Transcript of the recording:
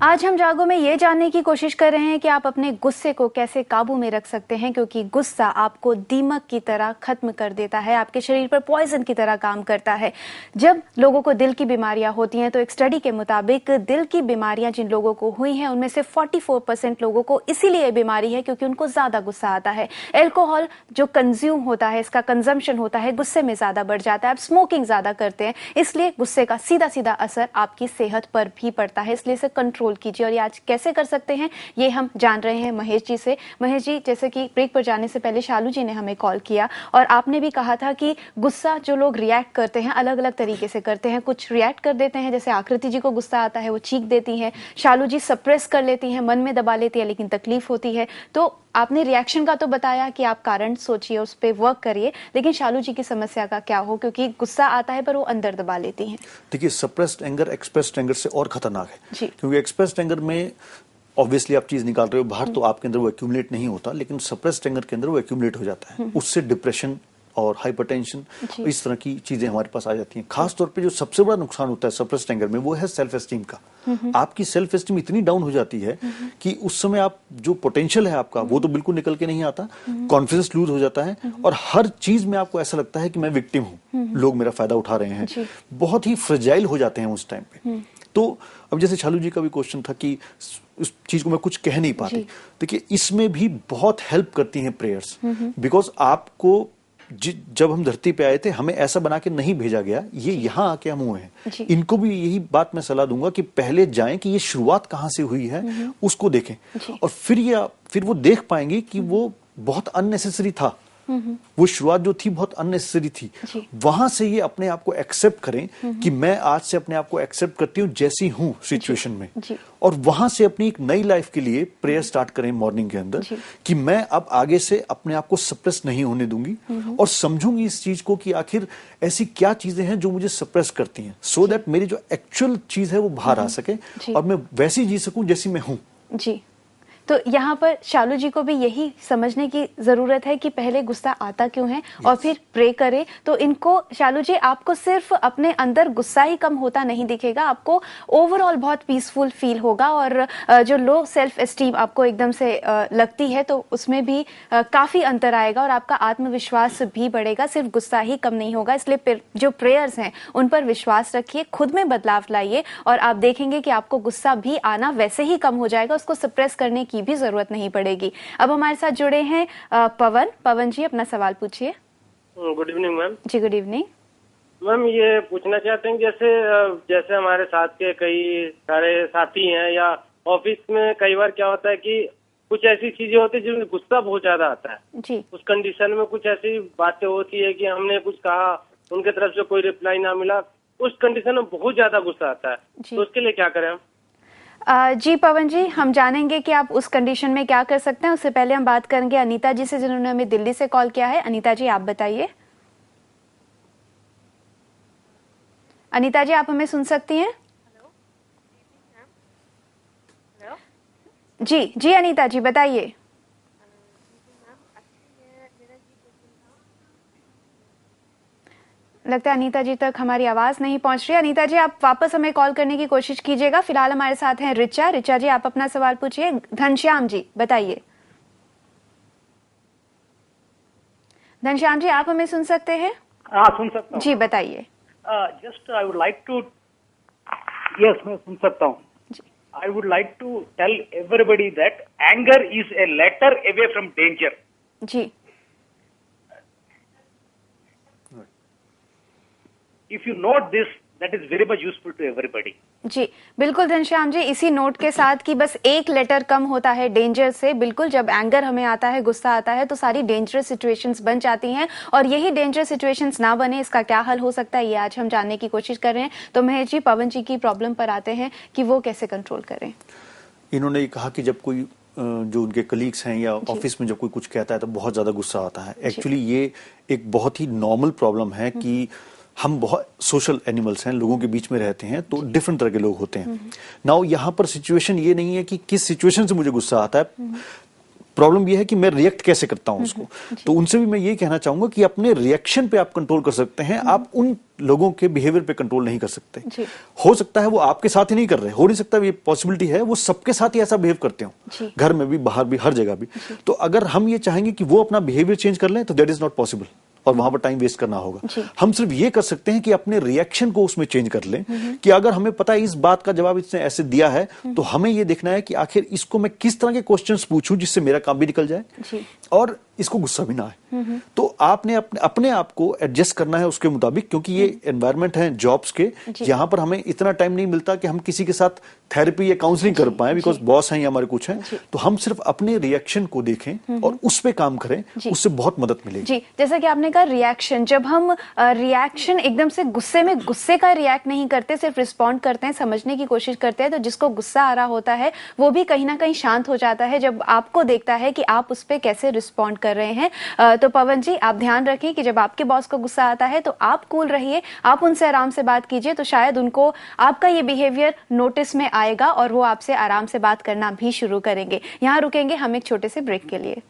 आज हम जागो में ये जानने की कोशिश कर रहे हैं कि आप अपने गुस्से को कैसे काबू में रख सकते हैं, क्योंकि गुस्सा आपको दीमक की तरह खत्म कर देता है, आपके शरीर पर पॉइजन की तरह काम करता है। जब लोगों को दिल की बीमारियां होती हैं तो एक स्टडी के मुताबिक दिल की बीमारियां जिन लोगों को हुई हैं उनमें से 44% लोगों को इसीलिए बीमारी है क्योंकि उनको ज्यादा गुस्सा आता है। एल्कोहल जो कंज्यूम होता है, इसका कंजम्पशन होता है, गुस्से में ज्यादा बढ़ जाता है। आप स्मोकिंग ज्यादा करते हैं, इसलिए गुस्से का सीधा सीधा असर आपकी सेहत पर भी पड़ता है। इसलिए इसे कंट्रोल कीजिए। और ये आज कैसे कर सकते हैं ये हम जान रहे हैं महेश जी से। महेश जी, जैसे कि ब्रेक पर जाने से पहले शालू जी ने हमें कॉल किया और आपने भी कहा था कि गुस्सा जो लोग रिएक्ट करते हैं अलग अलग तरीके से करते हैं। कुछ रिएक्ट कर देते हैं, जैसे आकृति जी को गुस्सा आता है वो चीख देती हैं, शालू जी सप्रेस कर लेती हैं, मन में दबा लेती है लेकिन तकलीफ होती है। तो आपने रिएक्शन का तो बताया कि आप कारण सोचिए, उस पर वर्क करिए, लेकिन शालू जी की समस्या का क्या हो, क्योंकि गुस्सा आता है पर वो अंदर दबा लेती हैं। देखिए, सप्रेस्ड एंगर एक्सप्रेस्ड एंगर से और खतरनाक है, क्योंकि एक्सप्रेस्ड एंगर में ऑब्वियसली आप चीज निकाल रहे हो बाहर, तो आपके अंदर वो एक्यूमुलेट नहीं होता, लेकिन सप्रेस्ड एंगर के अंदर वो एक्यूमुलेट हो जाता है। उससे डिप्रेशन और हाइपरटेंशन, इस तरह की चीजें हमारे पास आ जाती हैं। खास तौर पे जो सबसे बड़ा नुकसान होता है सप्रेस्ड एंगर में वो है सेल्फ एस्टीम का। आपकी सेल्फ एस्टीम इतनी डाउन हो जाती है कि उस समय आप जो पोटेंशियल है आपका वो तो बिल्कुल निकल के नहीं आता, कॉन्फिडेंस लूज हो जाता है और हर चीज में आपको ऐसा लगता है कि मैं विक्टिम हूँ, लोग मेरा फायदा उठा रहे हैं। बहुत ही फ्रेजाइल हो जाते हैं उस टाइम पे। तो अब जैसे शालू जी का भी क्वेश्चन था कि उस चीज को मैं कुछ कह नहीं पाती, देखिए इसमें भी बहुत हेल्प करती हैं प्रेयर्स। बिकॉज आपको जब हम धरती पे आए थे हमें ऐसा बना के नहीं भेजा गया, ये यहाँ आके हम हुए हैं। इनको भी यही बात मैं सलाह दूंगा कि पहले जाएं कि ये शुरुआत कहाँ से हुई है उसको देखें, और फिर वो देख पाएंगे कि वो बहुत अननेसेसरी था। वो शुरुआत जो थी बहुत अननेसेसरी थी। वहां से ये अपने आप को एक्सेप्ट करें कि मैं आज से अपने आप को एक्सेप्ट करती हूँ जैसी हूँ सिचुएशन में, और वहां से अपनी एक नई लाइफ के लिए प्रेयर स्टार्ट करें मॉर्निंग के अंदर कि मैं अब आगे से अपने आप को सप्रेस नहीं होने दूंगी और समझूंगी इस चीज को कि आखिर ऐसी क्या चीजें हैं जो मुझे सप्रेस करती हैं, सो दैट मेरी जो एक्चुअल चीज है वो बाहर आ सके और मैं वैसी जी सकूं जैसी मैं हूं। जी, तो यहाँ पर शालू जी को भी यही समझने की जरूरत है कि पहले गुस्सा आता क्यों है और फिर प्रे करे। तो इनको शालू जी, आपको सिर्फ अपने अंदर गुस्सा ही कम होता नहीं दिखेगा, आपको ओवरऑल बहुत पीसफुल फील होगा और जो लो सेल्फ एस्टीम आपको एकदम से लगती है तो उसमें भी काफी अंतर आएगा और आपका आत्मविश्वास भी बढ़ेगा। सिर्फ गुस्सा ही कम नहीं होगा, इसलिए जो प्रेयर्स हैं उन पर विश्वास रखिए, खुद में बदलाव लाइए और आप देखेंगे कि आपको गुस्सा भी आना वैसे ही कम हो जाएगा, उसको सप्रेस करने की भी जरूरत नहीं पड़ेगी। अब हमारे साथ जुड़े हैं पवन जी, अपना सवाल पूछिए। Good evening ma'am. जी गुड इवनिंग मैम, ये पूछना चाहते हैं जैसे हमारे साथ के कई सारे साथी हैं या ऑफिस में कई बार क्या होता है कि कुछ ऐसी चीजें होती है जिनमें गुस्सा बहुत ज्यादा आता है जी। उस कंडीशन में कुछ ऐसी बातें होती है कि हमने कुछ कहा, उनके तरफ से कोई रिप्लाई ना मिला, उस कंडीशन में बहुत ज्यादा गुस्सा आता है, तो उसके लिए क्या करें हम? जी पवन जी, हम जानेंगे कि आप उस कंडीशन में क्या कर सकते हैं। उससे पहले हम बात करेंगे अनीता जी से, जिन्होंने हमें दिल्ली से कॉल किया है। अनीता जी, आप बताइए। अनीता जी, आप हमें सुन सकती हैं? जी जी अनीता जी बताइए। लगता है अनीता जी तक हमारी आवाज नहीं पहुंच रही है। अनीता जी, आप वापस हमें कॉल करने की कोशिश कीजिएगा। फिलहाल हमारे साथ हैं रिचा। रिचा जी, आप अपना सवाल पूछिए। घनश्याम जी बताइए। घनश्याम जी, आप हमें सुन सकते हैं? हाँ, सुन सकता हूँ। जी बताइए। Just I would like to, yes मैं सुन सकता हूँ। I would like to tell everybody that anger is a letter away from danger. Ji. If you note this, that is very much useful to everybody. जी बिल्कुल घनश्याम जी, इसी note के साथ कि बस एक लेटर कम होता है डेंजर से। बिल्कुल, जब एंगर हमें आता है, गुस्सा आता है, तो सारी डेंजरस सिचुएशंस बन जाती हैं और यही डेंजरस सिचुएशंस ना बने, इसका क्या हल हो सकता है, ये आज हम जानने की कोशिश कर रहे हैं। तो महेश जी, पवन जी की प्रॉब्लम पर आते हैं कि वो कैसे कंट्रोल करें। इन्होंने ये कहा कि जब कोई जो उनके कलीग्स हैं या ऑफिस में जब कोई कुछ कहता है तो बहुत ज्यादा गुस्सा आता है। एक्चुअली ये एक बहुत ही नॉर्मल प्रॉब्लम है कि हम बहुत सोशल एनिमल्स हैं, लोगों के बीच में रहते हैं, तो डिफरेंट तरह के लोग होते हैं। नाउ यहाँ पर सिचुएशन ये नहीं है कि किस सिचुएशन से मुझे गुस्सा आता है। प्रॉब्लम यह है कि मैं रिएक्ट कैसे करता हूं उसको। तो उनसे भी मैं ये कहना चाहूंगा कि अपने रिएक्शन पे आप कंट्रोल कर सकते हैं, आप उन लोगों के बिहेवियर पे कंट्रोल नहीं कर सकते। हो सकता है वो आपके साथ ही नहीं कर रहे, हो नहीं सकता, ये पॉसिबिलिटी है वो सबके साथ ही ऐसा बिहेव करते हो, घर में भी, बाहर भी, हर जगह भी। तो अगर हम ये चाहेंगे कि वो अपना बिहेवियर चेंज कर लें तो दैट इज नॉट पॉसिबल, और वहां पर टाइम वेस्ट करना होगा। हम सिर्फ ये कर सकते हैं कि अपने रिएक्शन को उसमें चेंज कर लें, कि अगर हमें पता है इस बात का जवाब इसने ऐसे दिया है, तो हमें ये देखना है कि आखिर इसको मैं किस तरह के क्वेश्चंस पूछूं जिससे मेरा काम भी निकल जाए और इसको गुस्सा भी ना आए। तो आपने अपने आप को एडजस्ट करना है उसके मुताबिक, क्योंकि ये एनवायरनमेंट है जॉब्स के, यहाँ पर हमें इतना टाइम नहीं मिलता कि हम किसी के साथ थेरेपी या काउंसलिंग कर पाए, बिकॉज बॉस हैं या हमारे कुछ हैं। तो हम सिर्फ अपने रिएक्शन को देखें और उस पे काम करें, उससे बहुत मदद मिलेगी। जी, जैसा कि आपने कहा रिएक्शन, जब हम रिएक्शन एकदम से गुस्से में गुस्से का रिएक्ट नहीं करते, सिर्फ रिस्पॉन्ड करते हैं, समझने की कोशिश करते हैं, तो जिसको गुस्सा आ रहा होता है वो भी कहीं ना कहीं शांत हो जाता है जब आपको देखता है कि आप उस पर कैसे रिस्पॉन्ड कर रहे हैं। तो पवन जी, आप ध्यान रखें कि जब आपके बॉस को गुस्सा आता है तो आप कूल रहिए, आप उनसे आराम से बात कीजिए, तो शायद उनको आपका ये बिहेवियर नोटिस में आएगा और वो आपसे आराम से बात करना भी शुरू करेंगे। यहाँ रुकेंगे हम एक छोटे से ब्रेक के लिए।